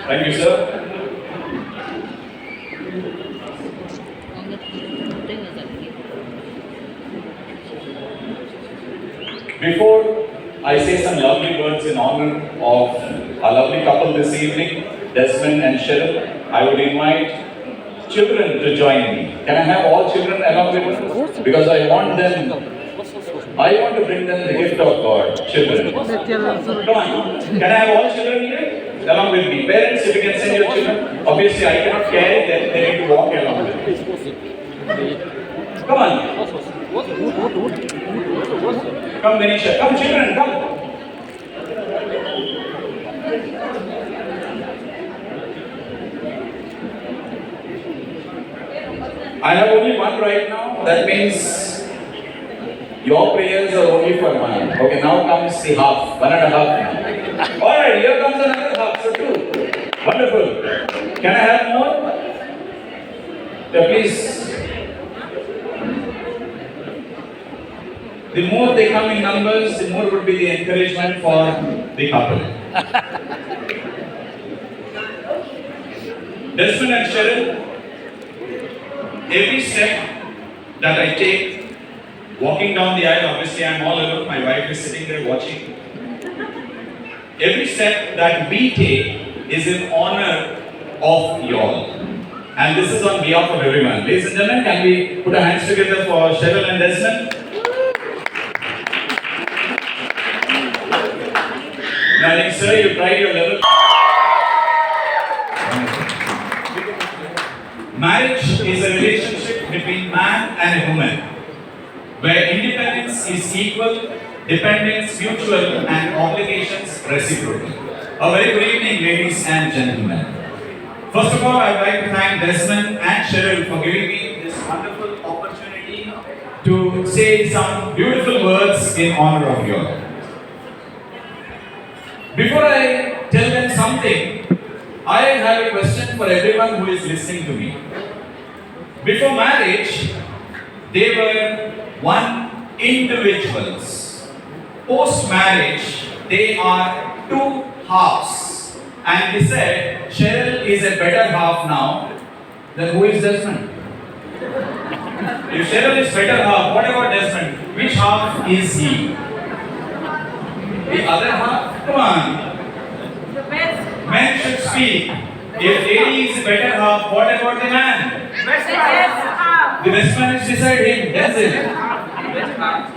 Thank you, sir. Before I say some lovely words in honor of a lovely couple this evening, Desmond and Cheryl, I would invite children to join me. Can I have all children along with me? Because I want to bring them the gift of God. Children. Come on. Can I have all children here? Along with me. Parents, if you can send your children. Obviously, I cannot carry them. They need to walk along with me. Come on. Come, Venetia. Come, children, come. I have only one right now. That means your prayers are only for one. Okay, now comes the half. 1.5 now. Alright, here comes another half. So 2. Wonderful. Can I have more? Yeah, please. The more they come in numbers, the more would be the encouragement for the couple. Desmond and Cheryl, every step that I take, walking down the aisle, obviously I'm all alone, my wife is sitting there watching. Every step that we take is in honor of you all. And this is on behalf of everyone. Ladies and gentlemen, can we put our hands together for Cheryl and Desmond? Now, I think, sir, you tried your level. Marriage is a relationship between man and a woman, where independence is equal, dependence mutual, and obligations reciprocal. A very good evening, ladies and gentlemen. First of all, I would like to thank Desmond and Cheryl for giving me this wonderful opportunity to say some beautiful words in honor of you all. Before I tell them something, I have a question for everyone who is listening to me. Before marriage, they were one individuals. Post marriage, they are two halves. And he said, Cheryl is a better half now. Then who is Desmond? If Cheryl is better half, what about Desmond? Which half is he? The other half? Come on. The best. Men should speak. If lady is better half, what about the man? Best half. The best man is beside him. That's it. Best half.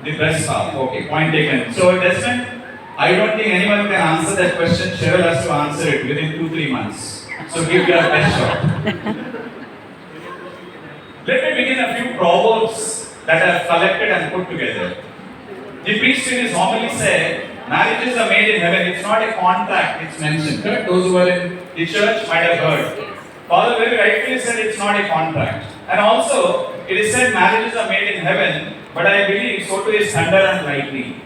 The best half. Okay, point taken. So, Desmond, I don't think anyone can answer that question. Cheryl has to answer it within 2-3 months. So, give your best shot. Let me begin a few proverbs that I have collected and put together. The priest in his homily said, marriages are made in heaven. It's not a contract, it's mentioned. Correct? Those who were in the church might have heard. Father very rightfully said it's not a contract. And also, it is said marriages are made in heaven, but I believe so too is thunder and lightning.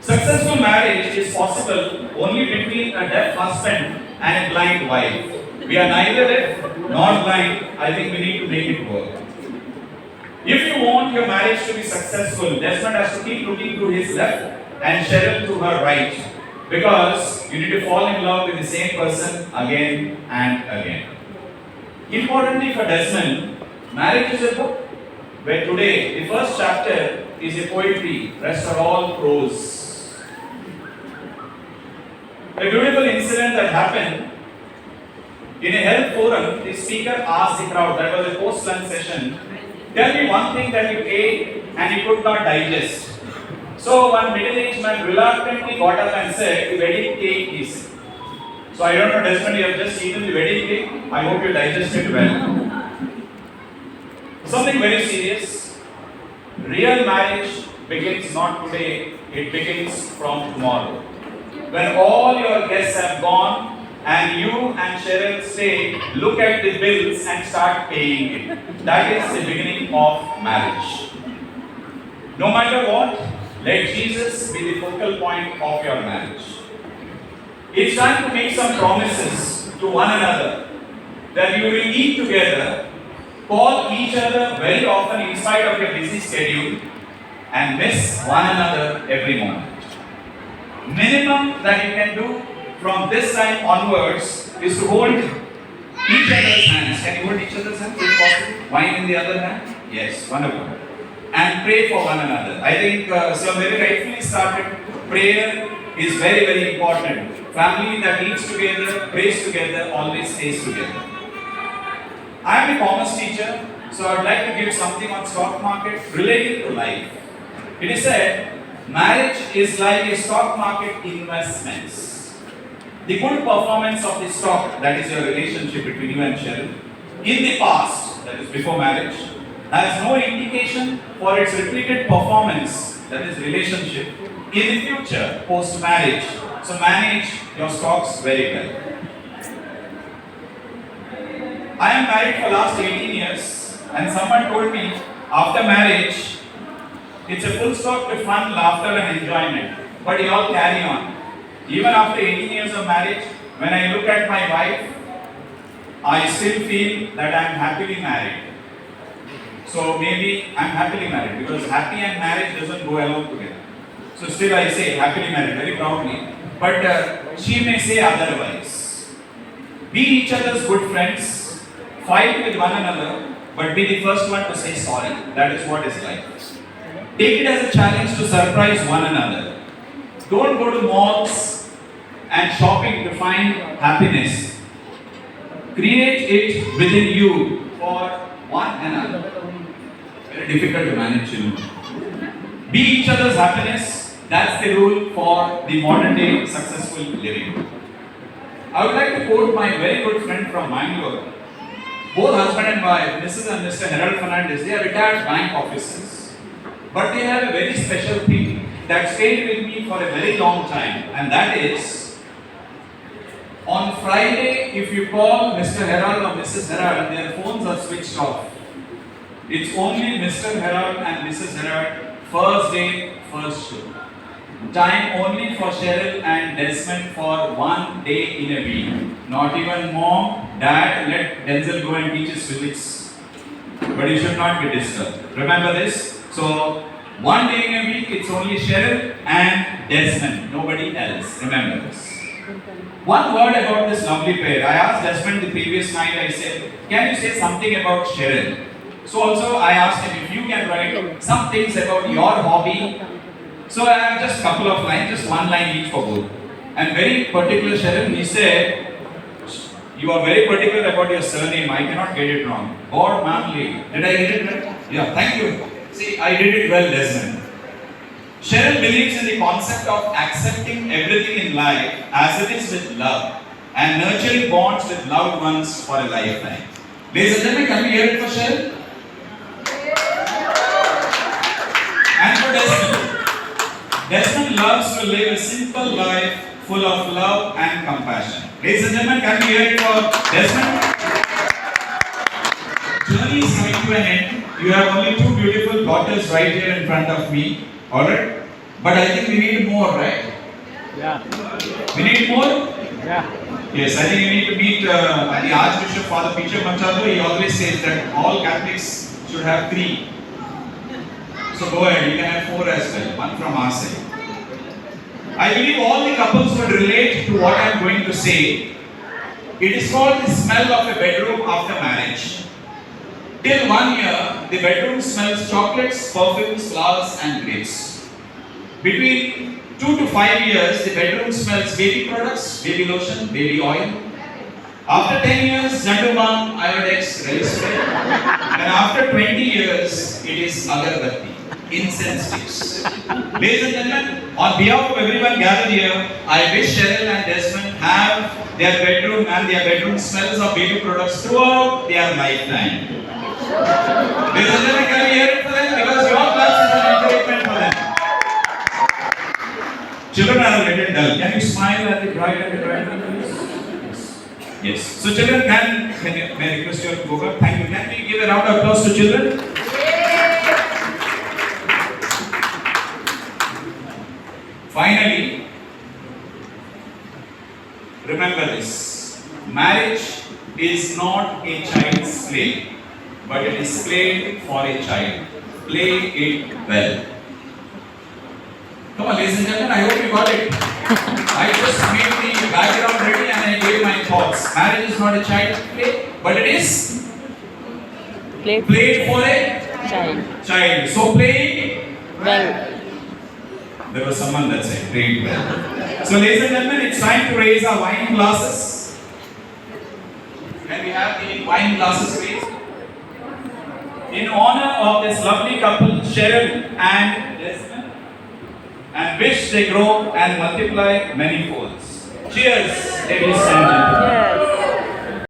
Successful marriage is possible only between a deaf husband and a blind wife. We are neither deaf nor blind. I think we need to make it work. If you want your marriage to be successful, Desmond has to keep looking to his left and Cheryl to her right, because you need to fall in love with the same person again and again. Importantly for Desmond, marriage is a book where today the first chapter is a poetry, rest are all prose. A beautiful incident that happened in a health forum. The speaker asked the crowd, that was a post-lunch session, tell me one thing that you ate and you could not digest. So one middle-aged man reluctantly got up and said, the wedding cake is. So I don't know, Desmond, you have just eaten the wedding cake. I hope you digested well. Something very serious. Real marriage begins not today, it begins from tomorrow. When all your guests have gone and you and Cheryl say, look at the bills and start paying it. That is the beginning of marriage. No matter what, let Jesus be the focal point of your marriage. It's time to make some promises to one another that you will eat together, call each other very often in spite of your busy schedule, and miss one another every moment. Minimum that you can do from this time onwards is to hold each other's hands. Can you hold each other's hands if possible? Wine in the other hand? Yes, wonderful. And pray for one another. I think Sir very rightfully started. Prayer is very, very important. Family that eats together, prays together, always stays together. I am a commerce teacher, so I would like to give something on stock market related to life. It is said, marriage is like a stock market investments. The good performance of the stock, that is your relationship between you and Cheryl, in the past, that is before marriage, has no indication for its repeated performance, that is relationship, in the future, post marriage. So manage your stocks very well. I am married for last 18 years and someone told me after marriage, it's a full stop to fun, laughter and enjoyment. But you all carry on. Even after 18 years of marriage, when I look at my wife, I still feel that I am happily married. So maybe I am happily married because happy and marriage doesn't go along together. So still I say happily married very proudly. But she may say otherwise. Be each other's good friends, fight with one another, but be the first one to say sorry. That is what is life. Take it as a challenge to surprise one another. Don't go to malls and shopping to find happiness. Create it within you for one another. Very difficult to manage children. Be each other's happiness. That's the rule for the modern day successful living. I would like to quote my very good friend from Bangalore. Both husband and wife, Mrs. and Mr. Harold Fernandez, they are retired bank officers. But they have a very special thing that stayed with me for a very long time, and that is on Friday, if you call Mr. Harold or Mrs. Harold, their phones are switched off. It's only Mr. Harold and Mrs. Harold, first day, first show. Time only for Cheryl and Desmond for one day in a week. Not even mom, dad, let Denzel go and teach his physics. But he should not be disturbed. Remember this? So, one day in a week, it's only Cheryl and Desmond. Nobody else. Remember this. One word about this lovely pair. I asked Desmond the previous night, I said, can you say something about Cheryl? So also I asked him if you can write some things about your hobby. So I have just a couple of lines, just one line each for both. And very particular, Sharon, he said, you are very particular about your surname, I cannot get it wrong. God Manley. Did I get it right? Yeah, thank you. See, I did it well, Desmond. Cheryl believes in the concept of accepting everything in life as it is with love and nurturing bonds with loved ones for a lifetime. Ladies and gentlemen, can we hear it for Cheryl? And for Desmond. Desmond loves to live a simple life full of love and compassion. Ladies and gentlemen, can we hear it for Desmond? Journey is coming to an end. You have only two beautiful daughters right here in front of me. Alright? But I think we need more, right? Yeah. We need more? Yeah. Yes, I think you need to meet the Archbishop Father Peter Machado. He always says that all Catholics should have 3. So go ahead, you can have 4 as well, one from our side. I believe all the couples would relate to what I am going to say. It is called the smell of a bedroom after marriage. Till 1 year, the bedroom smells chocolates, perfumes, flowers and grapes. Between 2 to 5 years, the bedroom smells baby products, baby lotion, baby oil. After 10 years, Zanduman, Iodex, relic spray. And after 20 years, it is agarbatti, incense sticks. Ladies and gentlemen, on behalf of everyone gathered here, I wish Cheryl and Desmond have their bedroom and their bedroom smells of baby products throughout their lifetime. Ladies and gentlemen, can we hear it for them? Because your class is an encouragement for them. Children are a little dull. Can you smile at the bride and the bridegroom? Yes. So children, may I request you to go back? Thank you. Can we give a round of applause to children? Finally, remember this. Marriage is not a child's slave, but it is played for a child. Play it well. Come on, ladies and gentlemen, I hope you got it. I just made the background ready and I gave my thoughts. Marriage is not a child's play, but it is played for a child. So play Well, There was someone that said played well. So ladies and gentlemen, it's time to raise our wine glasses. Can we have the wine glasses raised? In honor of this lovely couple, Cheryl and Desmond, and wish they grow and multiply many folds. Cheers, ladies and gentlemen. yes.